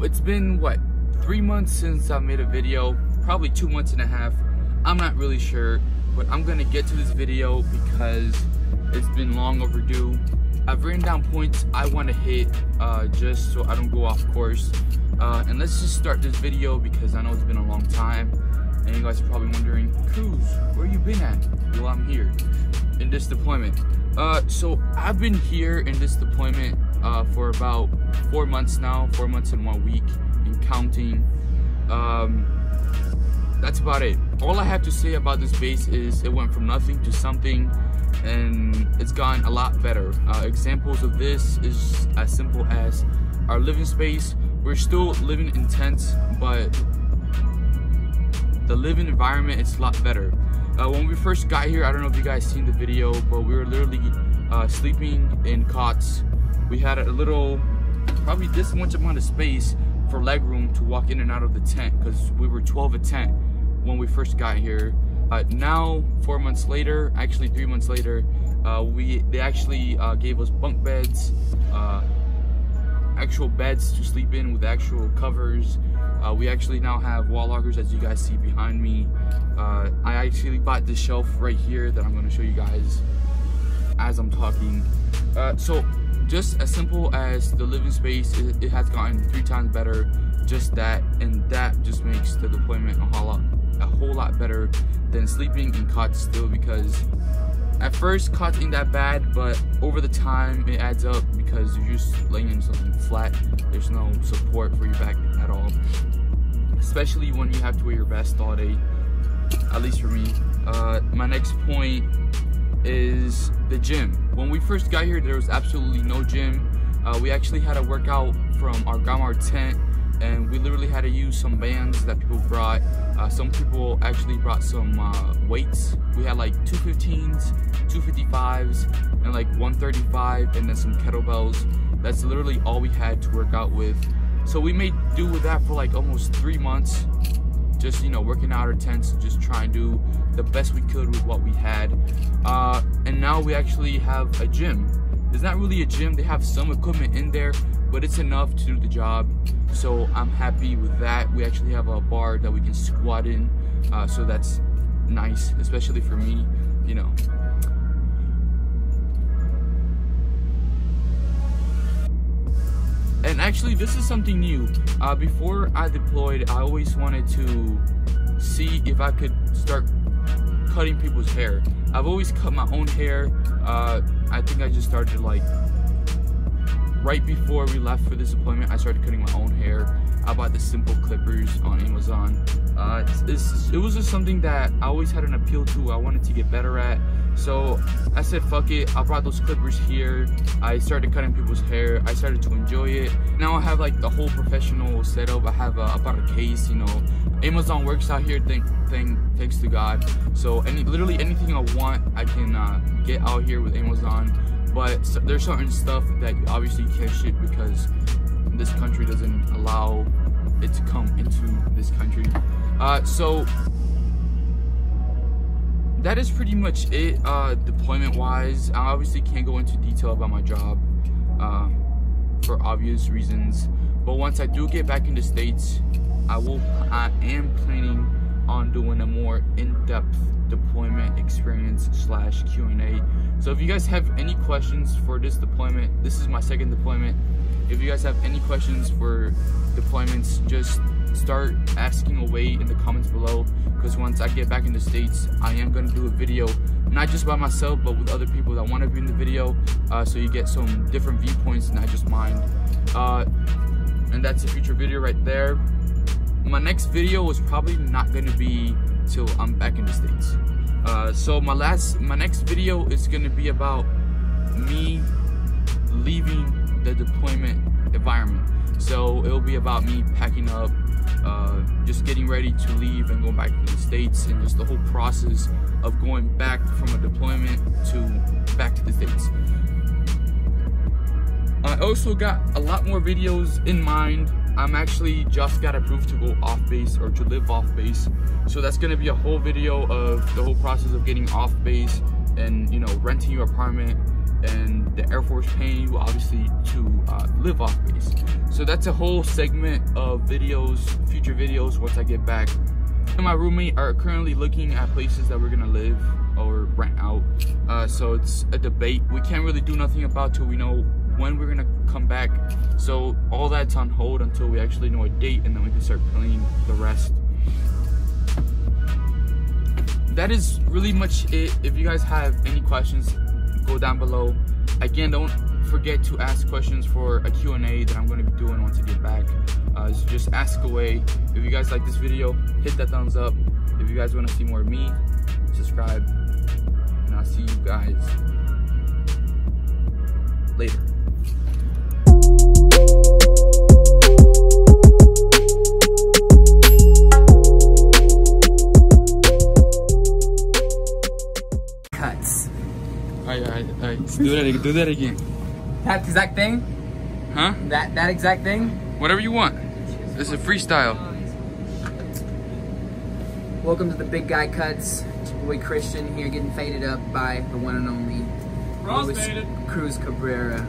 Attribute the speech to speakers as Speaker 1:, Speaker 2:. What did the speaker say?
Speaker 1: it's been what, 3 months since I made a video, probably 2 months and a half. I'm not really sure, but I'm gonna get to this video because it's been long overdue. I've written down points I want to hit just so I don't go off course. And let's just start this video because I know it's been a long time and you guys are probably wondering, Cruz, where you been at? Well, I'm here in this deployment. So I've been here in this deployment for about 4 months now, 4 months and 1 week and counting. That's about it. All I have to say about this base is it went from nothing to something, and it's gotten a lot better. Examples of this is as simple as our living space. We're still living in tents, but the living environment is a lot better. When we first got here, I don't know if you guys seen the video, but we were literally sleeping in cots. We had a little, probably this much amount of space for leg room to walk in and out of the tent because we were 12 a tent when we first got here. Now 4 months later, actually 3 months later, they actually gave us bunk beds, actual beds to sleep in with actual covers. We actually now have wall lockers, as you guys see behind me. I actually bought this shelf right here that I'm going to show you guys as I'm talking. So just as simple as the living space, it has gotten 3 times better, just that, and that just makes the deployment a whole lot better than sleeping in cots still, because at first cots ain't that bad, but over the time it adds up because you're just laying in something flat. There's no support for your back at all, especially when you have to wear your vest all day, at least for me. My next point is the gym. When we first got here, there was absolutely no gym. We actually had to work out from our grandma tent, and we literally had to use some bands that people brought. Some people actually brought some weights. We had like 215s, 255s, and like 135, and then some kettlebells. That's literally all we had to work out with. So we made do with that for like almost 3 months, just, you know, working out our tents, just trying to do the best we could with what we had. And now we actually have a gym. It's not really a gym, they have some equipment in there, but it's enough to do the job. So I'm happy with that. We actually have a bar that we can squat in, so that's nice, especially for me, you know. And actually, this is something new. Before I deployed, I always wanted to see if I could start cutting people's hair. I've always cut my own hair. I think I just started like right before we left for this deployment. I started cutting my own hair. I bought the simple clippers on Amazon. It was just something that I always had an appeal to. I wanted to get better at. So I said, fuck it, I brought those clippers here. I started cutting people's hair. I started to enjoy it. Now I have like the whole professional setup. I bought a case, you know. Amazon works out here, thanks to God. So literally anything I want, I can get out here with Amazon. But there's certain stuff that you obviously can't ship because this country doesn't allow it to come into this country. So that is pretty much it, deployment wise. I obviously can't go into detail about my job for obvious reasons, but once I do get back in the States, I am planning on doing a more in-depth deployment experience / Q&A. So if you guys have any questions for this deployment, this is my second deployment. If you guys have any questions for deployments, just start asking away in the comments below, because once I get back in the States, I am going to do a video, not just by myself, but with other people that want to be in the video, so you get some different viewpoints, not just mine. And that's a future video right there. My next video is probably not going to be till I'm back in the States. So my next video is going to be about me leaving the deployment environment. So it'll be about me packing up, just getting ready to leave and going back to the States, and just the whole process of going back from a deployment to back to the States. I also got a lot more videos in mind. I'm actually just got approved to go off base, or to live off base. So that's gonna be a whole video of the whole process of getting off base and, you know, renting your apartment and the Air Force paying you obviously to live off base. So that's a whole segment of videos, future videos once I get back. Me and my roommate are currently looking at places that we're gonna live or rent out. So it's a debate. We can't really do nothing about till we know when we're gonna come back. So all that's on hold until we actually know a date, and then we can start planning the rest. That is really much it. If you guys have any questions, go down below. Again, don't forget to ask questions for a Q&A that I'm going to be doing once I get back. So just ask away. If you guys like this video, hit that thumbs up. If you guys want to see more of me, subscribe. And I'll see you guys later. Alright, do that again.
Speaker 2: That exact thing?
Speaker 1: Huh?
Speaker 2: That exact thing?
Speaker 1: Whatever you want. This is a freestyle.
Speaker 2: Welcome to the Big Guy Cuts. It's your boy Christian here getting faded up by the one and only Cruz Cabrera.